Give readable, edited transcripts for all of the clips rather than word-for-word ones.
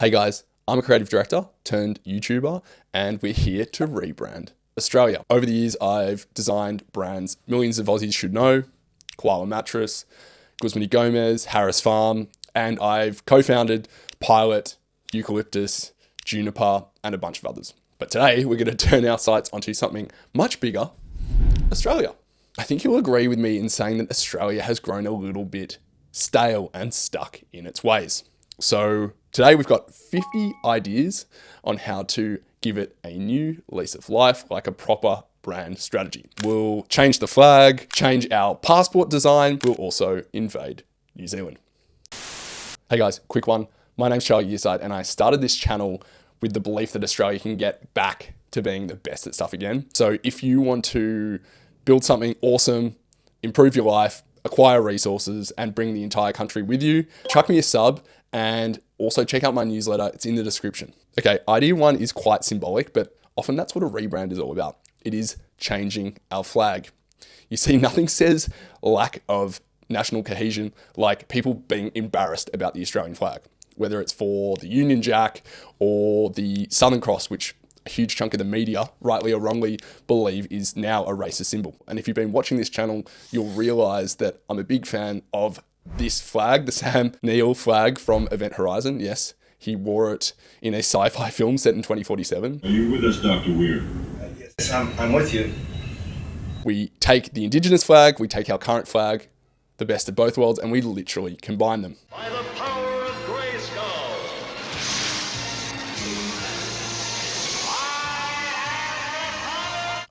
Hey guys, I'm a creative director turned YouTuber, and we're here to rebrand Australia. Over the years, I've designed brands millions of Aussies should know: Koala Mattress, Guzman Gomez, Harris Farm, and I've co-founded Pilot, Eucalyptus, Juniper, and a bunch of others. But today, we're going to turn our sights onto something much bigger: Australia. I think you'll agree with me in saying that Australia has grown a little bit stale and stuck in its ways. So today we've got 50 ideas on how to give it a new lease of life, like a proper brand strategy. We'll change the flag, change our passport design. We'll also invade New Zealand. Hey guys, quick one. My name's Charlie Yearside, and I started this channel with the belief that Australia can get back to being the best at stuff again. So if you want to build something awesome, improve your life, acquire resources, and bring the entire country with you, chuck me a sub and also check out my newsletter. It's in the description. Okay, idea one is quite symbolic, but often that's what a rebrand is all about. It is changing our flag. You see, nothing says lack of national cohesion like people being embarrassed about the Australian flag, whether it's for the Union Jack or the Southern Cross, which a huge chunk of the media, rightly or wrongly, believe is now a racist symbol. And if you've been watching this channel, you'll realize that I'm a big fan of this flag, the Sam Neill flag from Event Horizon. Yes, he wore it in a sci-fi film set in 2047. Are you with us, Dr. Weir? Yes, I'm with you. We take the Indigenous flag, we take our current flag, the best of both worlds, and we literally combine them. By the power of Grayskull.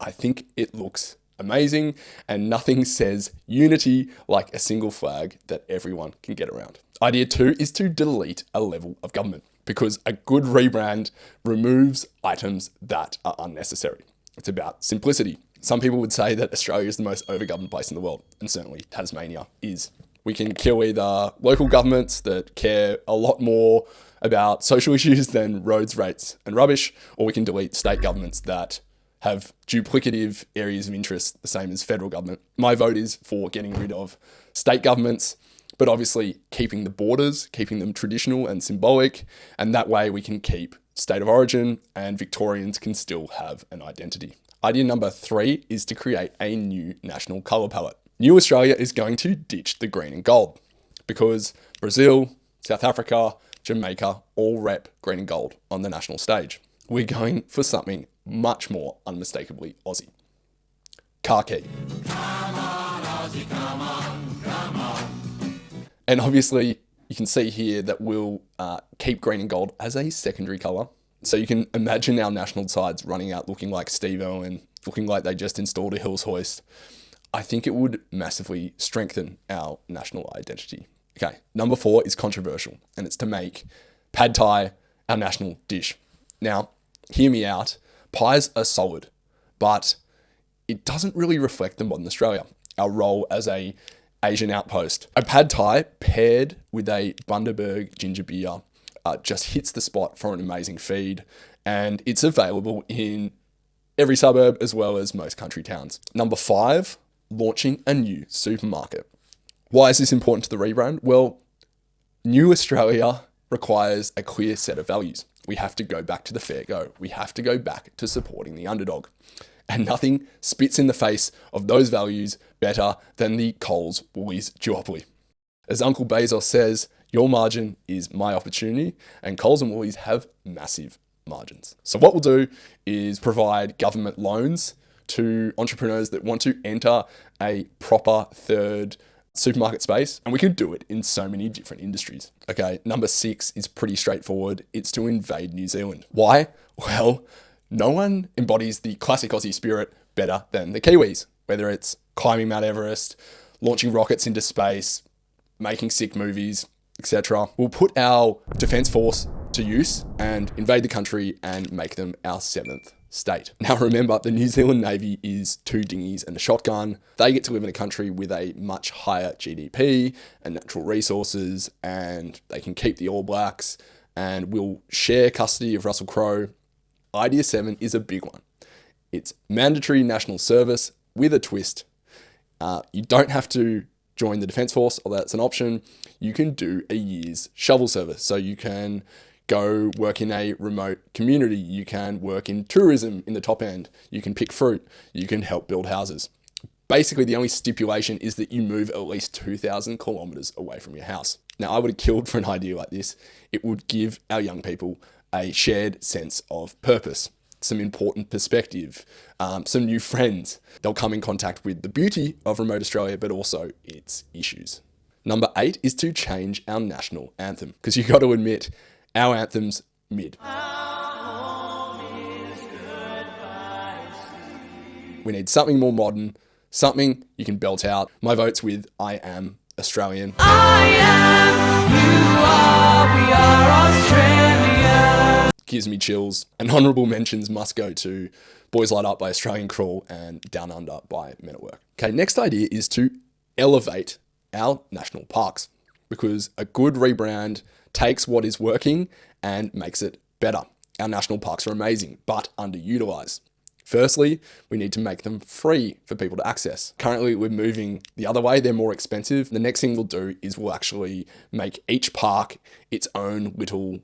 I think it looks amazing, and nothing says unity like a single flag that everyone can get around. Idea two is to delete a level of government, because a good rebrand removes items that are unnecessary. It's about simplicity. Some people would say that Australia is the most overgoverned place in the world, and certainly Tasmania is. We can kill either local governments that care a lot more about social issues than roads, rates, and rubbish, or we can delete state governments that have duplicative areas of interest, the same as federal government. My vote is for getting rid of state governments, but obviously keeping the borders, keeping them traditional and symbolic, and that way we can keep state of origin and Victorians can still have an identity. Idea number three is to create a new national colour palette. New Australia is going to ditch the green and gold because Brazil, South Africa, Jamaica all rep green and gold on the national stage. We're going for something much more unmistakably Aussie. Car key. Come on, Aussie, come on, come on. And obviously you can see here that we'll keep green and gold as a secondary colour. So you can imagine our national sides running out looking like Steve-O and looking like they just installed a Hills hoist. I think it would massively strengthen our national identity. Okay, number four is controversial, and it's to make pad thai our national dish. Now, hear me out. Pies are solid, but it doesn't really reflect the modern Australia, our role as a Asian outpost. A pad thai paired with a Bundaberg ginger beer just hits the spot for an amazing feed, and it's available in every suburb as well as most country towns. Number five, launching a new supermarket. Why is this important to the rebrand? Well, New Australia requires a clear set of values. We have to go back to the fair go. We have to go back to supporting the underdog. And nothing spits in the face of those values better than the Coles Woolies duopoly. As Uncle Bezos says, your margin is my opportunity, and Coles and Woolies have massive margins. So what we'll do is provide government loans to entrepreneurs that want to enter a proper third supermarket space, and we could do it in so many different industries. Okay, number six is pretty straightforward. It's to invade New Zealand. Why? Well, no one embodies the classic Aussie spirit better than the Kiwis, whether it's climbing Mount Everest, launching rockets into space, making sick movies, etc. We'll put our defense force to use and invade the country and make them our seventh state. Now remember, the New Zealand Navy is 2 dinghies and a shotgun. They get to live in a country with a much higher GDP and natural resources, and they can keep the All Blacks, and we'll share custody of Russell Crowe. Idea 7 is a big one. It's mandatory national service with a twist. You don't have to join the Defence Force, although that's an option. You can do a year's shovel service. So you can go work in a remote community. You can work in tourism in the top end. You can pick fruit. You can help build houses. Basically, the only stipulation is that you move at least 2,000 kilometers away from your house. Now, I would have killed for an idea like this. It would give our young people a shared sense of purpose, some important perspective, some new friends. They'll come in contact with the beauty of remote Australia, but also its issues. Number 8 is to change our national anthem, because you've got to admit, our anthem's mid. We need something more modern, something you can belt out. My vote's with I Am Australian. I am, you are, we are Australia. Gives me chills. And honourable mentions must go to Boys Light Up by Australian Crawl and Down Under by Men at Work. Okay, next idea is to elevate our national parks, because a good rebrand takes what is working and makes it better. Our national parks are amazing, but underutilised. Firstly, we need to make them free for people to access. Currently, we're moving the other way. They're more expensive. The next thing we'll do is we'll actually make each park its own little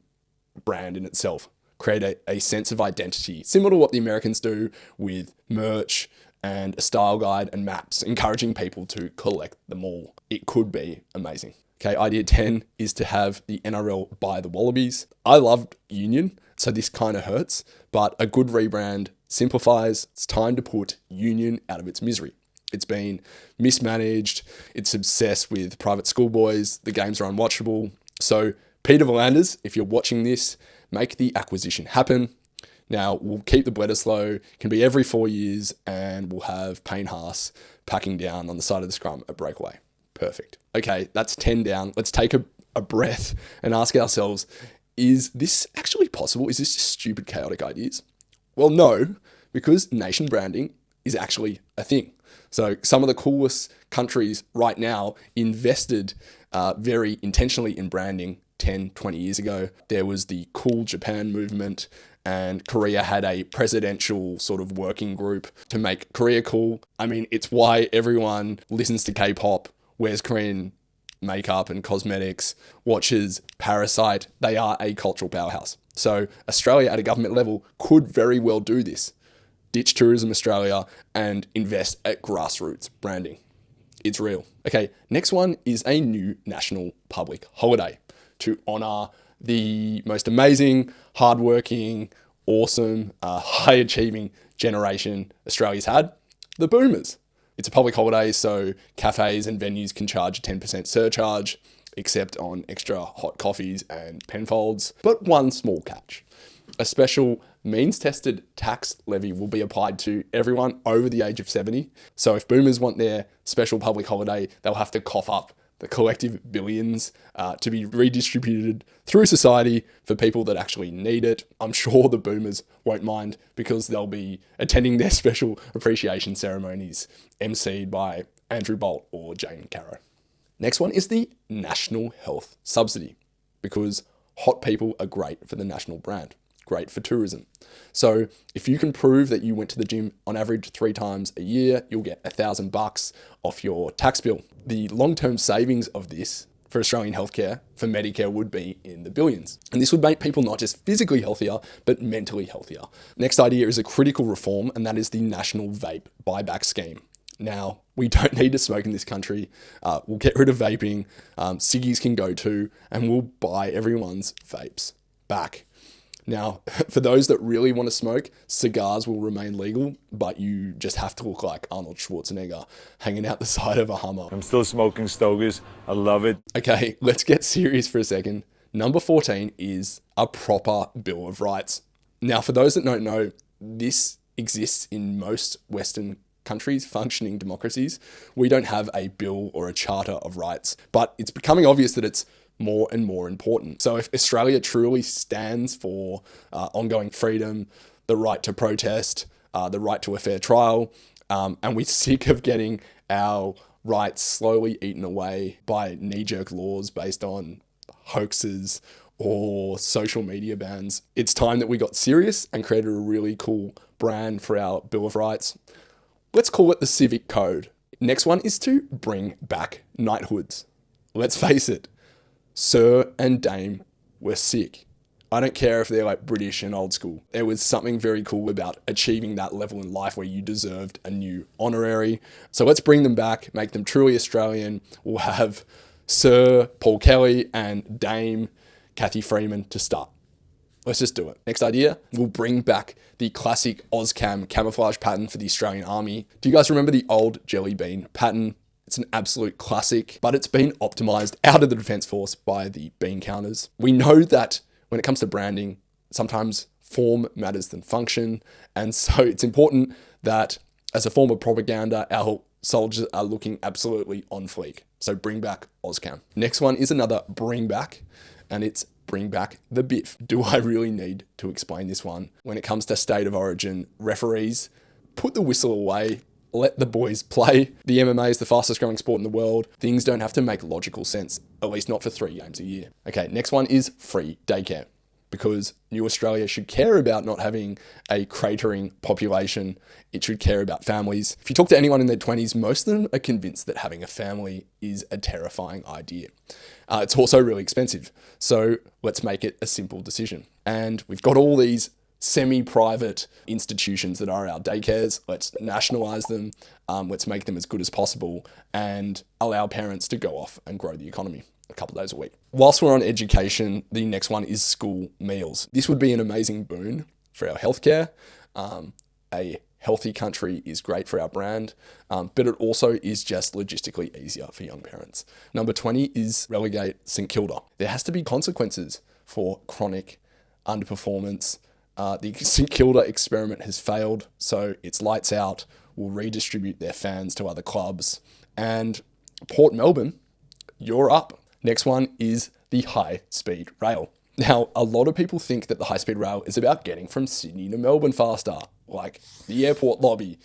brand in itself, create a sense of identity, similar to what the Americans do with merch and a style guide and maps, encouraging people to collect them all. It could be amazing. Okay, idea 10 is to have the NRL buy the Wallabies. I loved Union, so this kind of hurts, but a good rebrand simplifies. It's time to put Union out of its misery. It's been mismanaged. It's obsessed with private schoolboys. The games are unwatchable. So Peter Volanders, if you're watching this, make the acquisition happen. Now, we'll keep the Bledisloe, can be every 4 years, and we'll have Payne Haas packing down on the side of the scrum a breakaway. Perfect. Okay, that's 10 down. Let's take a breath and ask ourselves, is this actually possible? Is this just stupid, chaotic ideas? Well, no, because nation branding is actually a thing. So some of the coolest countries right now invested very intentionally in branding 10, 20 years ago. There was the Cool Japan movement, and Korea had a presidential sort of working group to make Korea cool. I mean, it's why everyone listens to K-pop, wears Korean makeup and cosmetics, watches Parasite. They are a cultural powerhouse. So Australia at a government level could very well do this. Ditch Tourism Australia and invest at grassroots branding. It's real. Okay, next one is a new national public holiday to honour the most amazing, hardworking, awesome, high-achieving generation Australia's had, the boomers. It's a public holiday, so cafes and venues can charge a 10% surcharge, except on extra hot coffees and Penfolds. But one small catch. A special means-tested tax levy will be applied to everyone over the age of 70. So if boomers want their special public holiday, they'll have to cough up the collective billions to be redistributed through society for people that actually need it. I'm sure the boomers won't mind, because they'll be attending their special appreciation ceremonies emceed by Andrew Bolt or Jane Caro. Next one is the National Health Subsidy, because hot people are great for the national brand, great for tourism. So if you can prove that you went to the gym on average 3 times a year, you'll get $1,000 off your tax bill. The long-term savings of this for Australian healthcare, for Medicare, would be in the billions. And this would make people not just physically healthier, but mentally healthier. Next idea is a critical reform, and that is the national vape buyback scheme. Now, we don't need to smoke in this country. We'll get rid of vaping. Ciggies can go too, and we'll buy everyone's vapes back. Now, for those that really want to smoke, cigars will remain legal, but you just have to look like Arnold Schwarzenegger hanging out the side of a Hummer. I'm still smoking stogies. I love it. Okay, let's get serious for a second. Number 14 is a proper Bill of Rights. Now, for those that don't know, this exists in most Western countries, functioning democracies. We don't have a bill or a charter of rights, but it's becoming obvious that it's more and more important. So if Australia truly stands for ongoing freedom, the right to protest, the right to a fair trial, and we're sick of getting our rights slowly eaten away by knee-jerk laws based on hoaxes or social media bans, it's time that we got serious and created a really cool brand for our Bill of Rights. Let's call it the Civic Code. Next one is to bring back knighthoods. Let's face it, Sir and Dame were sick I don't care if they're like British and old school. There was something very cool about achieving that level in life where you deserved a new honorary. So let's bring them back, make them truly Australian. We'll have Sir Paul Kelly and Dame Kathy Freeman to start. Let's just do it. Next idea, we'll bring back the classic Auscam camouflage pattern for the Australian Army. Do you guys remember the old jelly bean pattern? It's an absolute classic, but it's been optimized out of the Defence Force by the bean counters. We know that when it comes to branding, sometimes form matters than function. And so it's important that as a form of propaganda, our soldiers are looking absolutely on fleek. So bring back Auscam. Next one is another bring back, and it's bring back the biff. Do I really need to explain this one? When it comes to state of origin, referees, put the whistle away, let the boys play. The MMA is the fastest growing sport in the world. Things don't have to make logical sense, at least not for 3 games a year. Okay, next one is free daycare, because New Australia should care about not having a cratering population. It should care about families. If you talk to anyone in their 20s, most of them are convinced that having a family is a terrifying idea. It's also really expensive. So let's make it a simple decision. And we've got all these semi-private institutions that are our daycares. Let's nationalise them. Let's make them as good as possible and allow parents to go off and grow the economy a couple of days a week. Whilst we're on education, the next one is school meals. This would be an amazing boon for our healthcare. A healthy country is great for our brand, but it also is just logistically easier for young parents. Number 20 is Relegate St Kilda. There has to be consequences for chronic underperformance. The St Kilda experiment has failed, so it's lights out. We'll redistribute their fans to other clubs. And Port Melbourne, you're up. Next one is the high-speed rail. Now, a lot of people think that the high-speed rail is about getting from Sydney to Melbourne faster, like the airport lobby.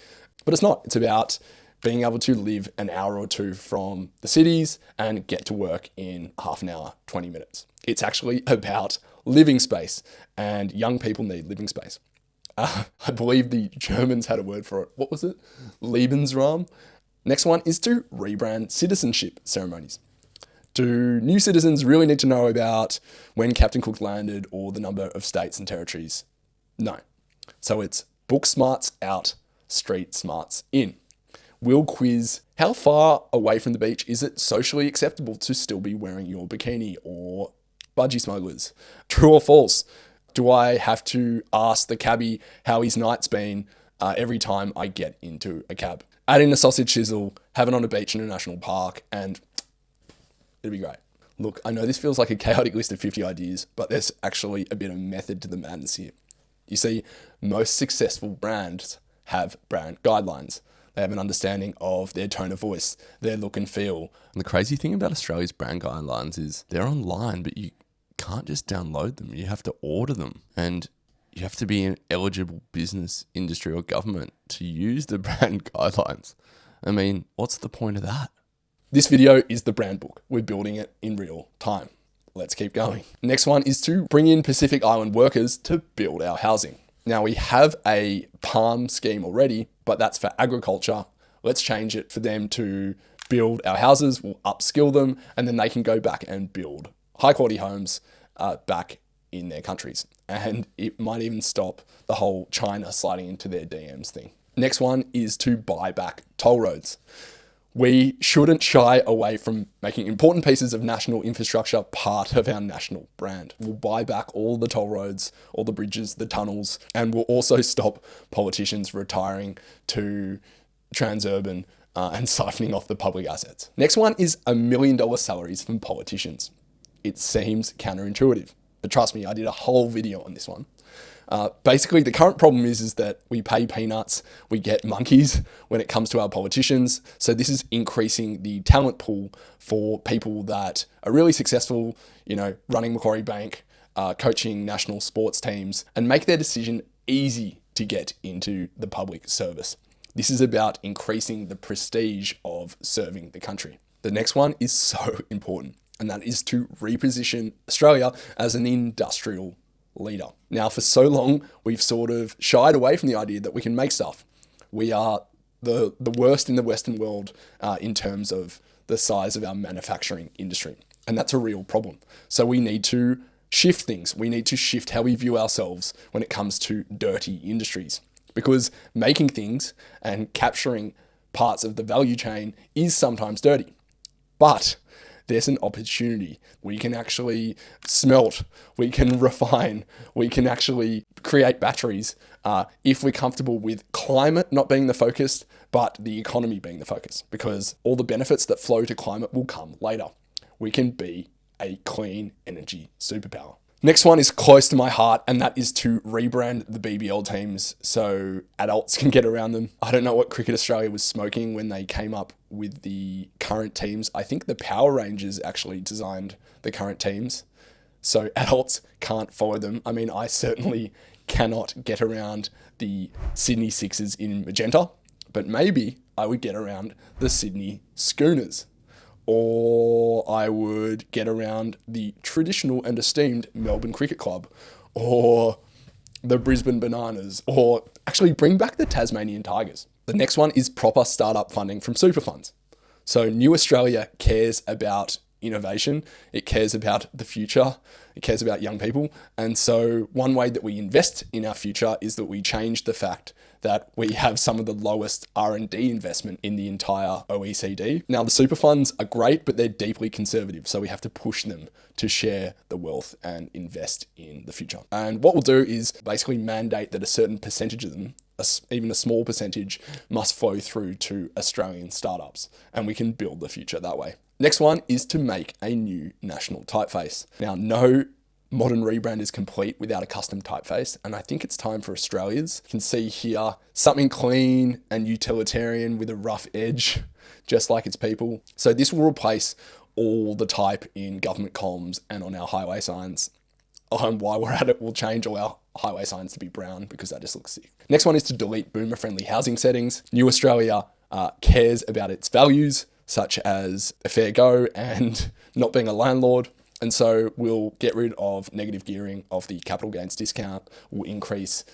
But it's not. It's about being able to live an hour or two from the cities and get to work in half an hour, 20 minutes. It's actually about living space, and young people need living space. I believe the Germans had a word for it. What was it? Lebensraum. Next one is to rebrand citizenship ceremonies. Do new citizens really need to know about when Captain Cook landed or the number of states and territories? No. So it's book smarts out, street smarts in. We'll quiz, how far away from the beach is it socially acceptable to still be wearing your bikini or budgie smugglers? True or false? Do I have to ask the cabbie how his night's been every time I get into a cab? Add in a sausage sizzle, have it on a beach in a national park, and it'll be great. Look, I know this feels like a chaotic list of 50 ideas, but there's actually a bit of method to the madness here. You see, most successful brands have brand guidelines. They have an understanding of their tone of voice, their look and feel. And the crazy thing about Australia's brand guidelines is they're online, but you can't just download them. You have to order them. And you have to be an eligible business, industry, or government to use the brand guidelines. I mean, what's the point of that? This video is the brand book. We're building it in real time. Let's keep going. Next one is to bring in Pacific Island workers to build our housing. Now we have a PALM scheme already, but that's for agriculture. Let's change it for them to build our houses. We'll upskill them, and then they can go back and build high quality homes back in their countries. And it might even stop the whole China sliding into their DMs thing. Next one is to buy back toll roads. We shouldn't shy away from making important pieces of national infrastructure part of our national brand. We'll buy back all the toll roads, all the bridges, the tunnels, and we'll also stop politicians retiring to Transurban and siphoning off the public assets. Next one is $1 million salaries from politicians. It seems counterintuitive, but trust me, I did a whole video on this one. Basically, the current problem is that we pay peanuts, we get monkeys when it comes to our politicians. So this is increasing the talent pool for people that are really successful, running Macquarie Bank, coaching national sports teams, and make their decision easy to get into the public service. This is about increasing the prestige of serving the country. The next one is so important, and that is to reposition Australia as an industrial leader. Now, for so long, we've sort of shied away from the idea that we can make stuff. We are the worst in the Western world in terms of the size of our manufacturing industry. And that's a real problem. So we need to shift things. We need to shift how we view ourselves when it comes to dirty industries, because making things and capturing parts of the value chain is sometimes dirty. But there's an opportunity. We can actually smelt, we can refine, we can actually create batteries if we're comfortable with climate not being the focus, but the economy being the focus, because all the benefits that flow to climate will come later. We can be a clean energy superpower. Next one is close to my heart, and that is to rebrand the BBL teams so adults can get around them. I don't know what Cricket Australia was smoking when they came up with the current teams. I think the Power Rangers actually designed the current teams, so adults can't follow them. I mean, I certainly cannot get around the Sydney Sixers in magenta, but maybe I would get around the Sydney Schooners. Or I would get around the traditional and esteemed Melbourne Cricket Club, or the Brisbane Bananas, or actually bring back the Tasmanian Tigers. The next one is proper startup funding from super funds. So New Australia cares about innovation, it cares about the future, it cares about young people. And so one way that we invest in our future is that we change the fact that we have some of the lowest R&D investment in the entire OECD. Now, the super funds are great, but they're deeply conservative. So we have to push them to share the wealth and invest in the future. And what we'll do is basically mandate that a certain percentage of them, even a small percentage, must flow through to Australian startups. And we can build the future that way. Next one is to make a new national typeface. Now, no modern rebrand is complete without a custom typeface, and I think it's time for Australia's. You can see here something clean and utilitarian with a rough edge, just like its people. So this will replace all the type in government comms and on our highway signs. While we're at it, we'll change all our highway signs to be brown because that just looks sick. Next one is to delete boomer-friendly housing settings. New Australia cares about its values, such as a fair go and not being a landlord. And so we'll get rid of negative gearing of the capital gains discount, we'll increase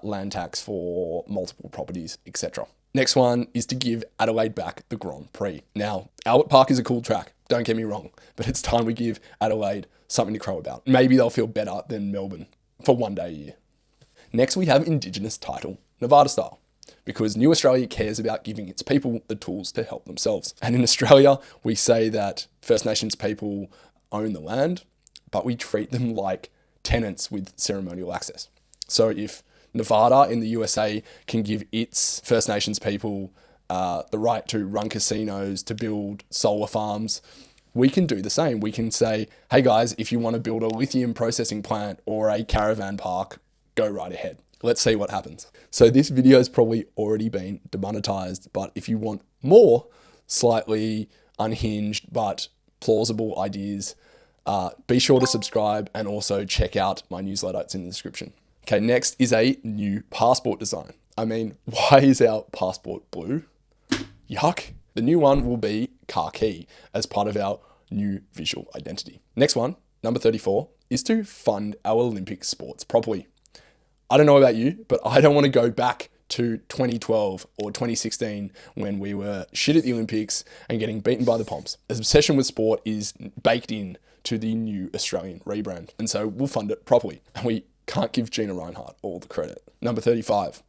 land tax for multiple properties, etc. Next one is to give Adelaide back the Grand Prix. Now, Albert Park is a cool track, don't get me wrong, but it's time we give Adelaide something to crow about. Maybe they'll feel better than Melbourne for one day a year. Next, we have Indigenous title, Nevada style, because New Australia cares about giving its people the tools to help themselves. And in Australia, we say that First Nations people own the land, but we treat them like tenants with ceremonial access. So if Nevada in the USA can give its First Nations people the right to run casinos, to build solar farms, we can do the same. We can say, hey guys, if you want to build a lithium processing plant or a caravan park, go right ahead. Let's see what happens. So this video has probably already been demonetized, but if you want more slightly unhinged but plausible ideas, be sure to subscribe and also check out my newsletter. It's in the description. Okay, next is a new passport design. I mean, why is our passport blue? Yuck. The new one will be khaki as part of our new visual identity. Next one, number 34, is to fund our Olympic sports properly. I don't know about you, but I don't want to go back to 2012 or 2016 when we were shit at the Olympics and getting beaten by the Pomps. This obsession with sport is baked in to the new Australian rebrand, and so we'll fund it properly. And we can't give Gina Reinhart all the credit. Number 35,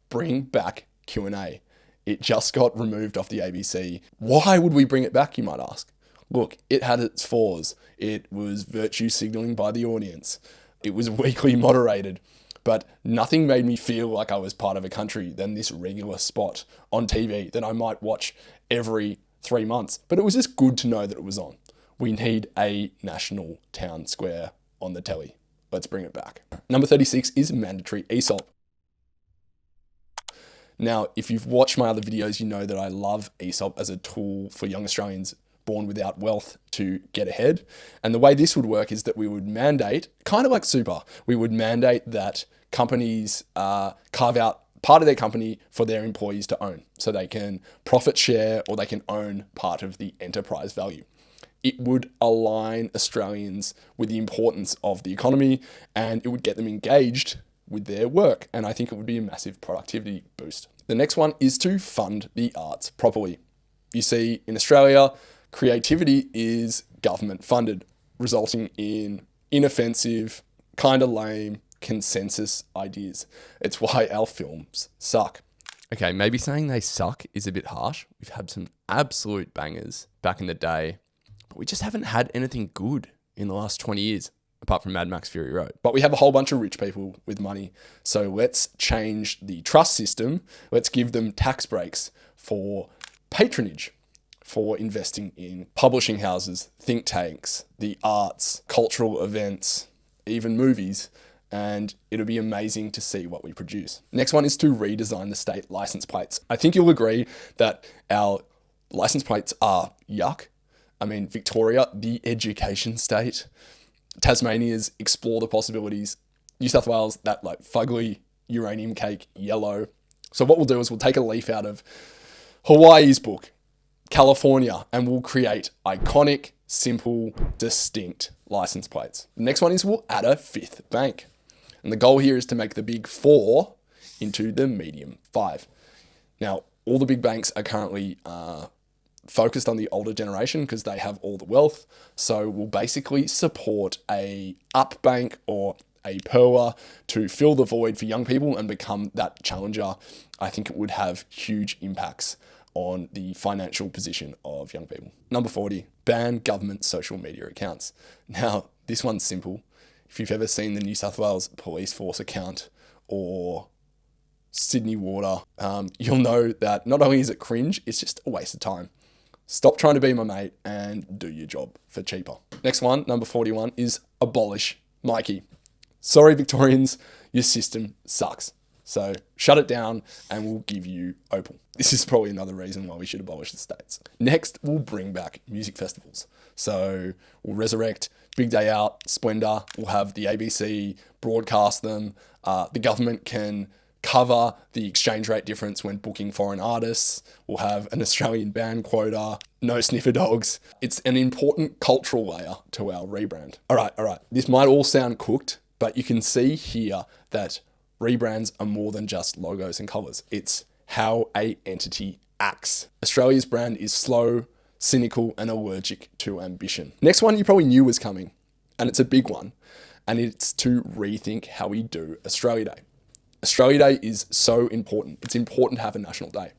bring back Q&A. It just got removed off the ABC. Why would we bring it back, you might ask? Look, it had its flaws. It was virtue signaling by the audience. It was weakly moderated. But nothing made me feel like I was part of a country than this regular spot on TV that I might watch every 3 months. But it was just good to know that it was on. We need a national town square on the telly. Let's bring it back. Number 36 is mandatory ESOP. Now, if you've watched my other videos, you know that I love ESOP as a tool for young Australians born without wealth to get ahead. And the way this would work is that we would mandate, kind of like super, we would mandate that companies carve out part of their company for their employees to own. So they can profit share or they can own part of the enterprise value. It would align Australians with the importance of the economy and it would get them engaged with their work. And I think it would be a massive productivity boost. The next one is to fund the arts properly. You see, in Australia, creativity is government funded, resulting in inoffensive, kind of lame consensus ideas. It's why our films suck. Okay, maybe saying they suck is a bit harsh. We've had some absolute bangers back in the day, but we just haven't had anything good in the last 20 years, apart from Mad Max Fury Road. But we have a whole bunch of rich people with money, so let's change the trust system. Let's give them tax breaks for patronage, for investing in publishing houses, think tanks, the arts, cultural events, even movies, and it'll be amazing to see what we produce. Next one is to redesign the state license plates. I think you'll agree that our license plates are yuck. I mean, Victoria, the education state. Tasmania's explore the possibilities. New South Wales, that like fugly uranium cake yellow. So what we'll do is we'll take a leaf out of Hawaii's book, California, and we'll create iconic, simple, distinct license plates. The next one is we'll add a fifth bank. And the goal here is to make the big four into the medium five. Now, all the big banks are currently focused on the older generation because they have all the wealth. So we'll basically support a up bank or a PERWA to fill the void for young people and become that challenger. I think it would have huge impacts on the financial position of young people. Number 40, ban government social media accounts. Now, this one's simple. If you've ever seen the New South Wales Police Force account or Sydney Water, you'll know that not only is it cringe, it's just a waste of time. Stop trying to be my mate and do your job for cheaper. Next one, number 41, is Abolish Myki. Sorry, Victorians, your system sucks. So shut it down and we'll give you Opal. This is probably another reason why we should abolish the states. Next, we'll bring back music festivals. So we'll resurrect Big Day Out, Splendour. We'll have the ABC broadcast them. The government can cover the exchange rate difference when booking foreign artists. We'll have an Australian band quota, no sniffer dogs. It's an important cultural layer to our rebrand. All right. This might all sound cooked, but you can see here that rebrands are more than just logos and colours. It's how a entity acts. Australia's brand is slow, cynical, and allergic to ambition. Next one you probably knew was coming, and it's a big one, and it's to rethink how we do Australia Day. Australia Day is so important. It's important to have a national day,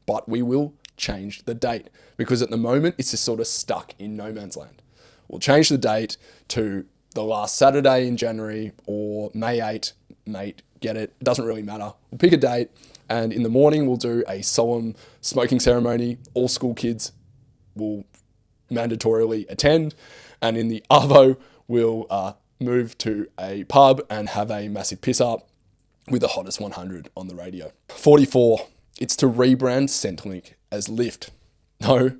but we will change the date because at the moment it's just sort of stuck in no man's land. We'll change the date to the last Saturday in January or May 8, mate, get it? It doesn't really matter. We'll pick a date and in the morning we'll do a solemn smoking ceremony. All school kids will mandatorily attend, and in the arvo we'll move to a pub and have a massive piss up with the hottest 100 on the radio. 44, it's to rebrand Centrelink as Lift. No,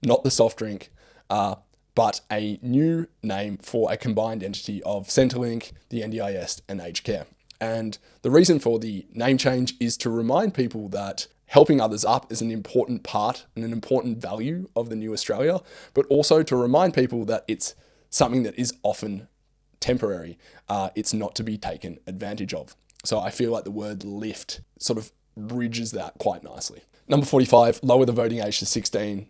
not the soft drink, but a new name for a combined entity of Centrelink, the NDIS, and aged care. And the reason for the name change is to remind people that helping others up is an important part and an important value of the new Australia, but also to remind people that it's something that is often temporary. It's not to be taken advantage of. So I feel like the word lift sort of bridges that quite nicely. Number 45, lower the voting age to 16.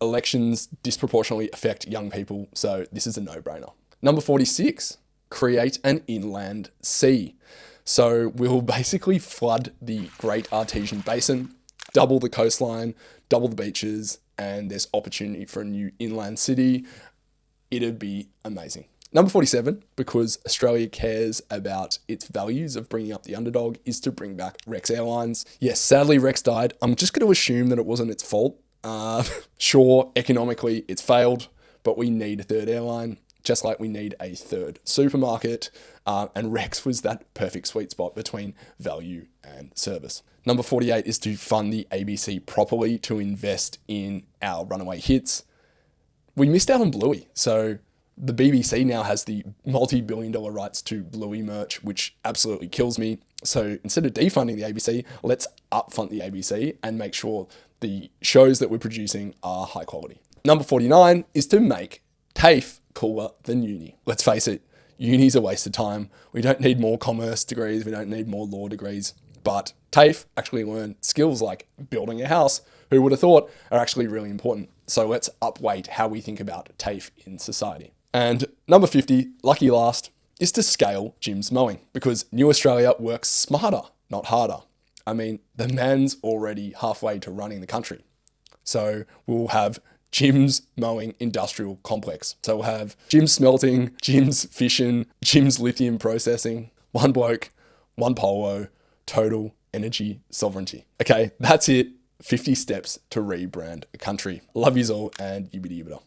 Elections disproportionately affect young people, so this is a no-brainer. Number 46, create an inland sea. So we'll basically flood the Great Artesian Basin, double the coastline, double the beaches, and there's opportunity for a new inland city. It'd be amazing. Number 47, because Australia cares about its values of bringing up the underdog, is to bring back Rex Airlines. Yes, sadly Rex died. I'm just going to assume that it wasn't its fault. Sure, economically it's failed, but we need a third airline, just like we need a third supermarket. And Rex was that perfect sweet spot between value and service. Number 48 is to fund the ABC properly to invest in our runaway hits. We missed out on Bluey, so the BBC now has the multi-billion-dollar rights to Bluey merch, which absolutely kills me. So instead of defunding the ABC, let's upfront the ABC and make sure the shows that we're producing are high quality. Number 49 is to make TAFE cooler than uni. Let's face it, uni's a waste of time. We don't need more commerce degrees. We don't need more law degrees. But TAFE actually learn skills like building a house, who would have thought, are actually really important. So let's upweight how we think about TAFE in society. And number 50, lucky last, is to scale Jim's mowing, because New Australia works smarter, not harder. I mean, the man's already halfway to running the country. So we'll have Jim's mowing industrial complex. So we'll have Jim's smelting, Jim's fishing, Jim's lithium processing, one bloke, one polo, total energy sovereignty. Okay, that's it. 50 steps to rebrand a country. Love yous all, and yibbity yibbida.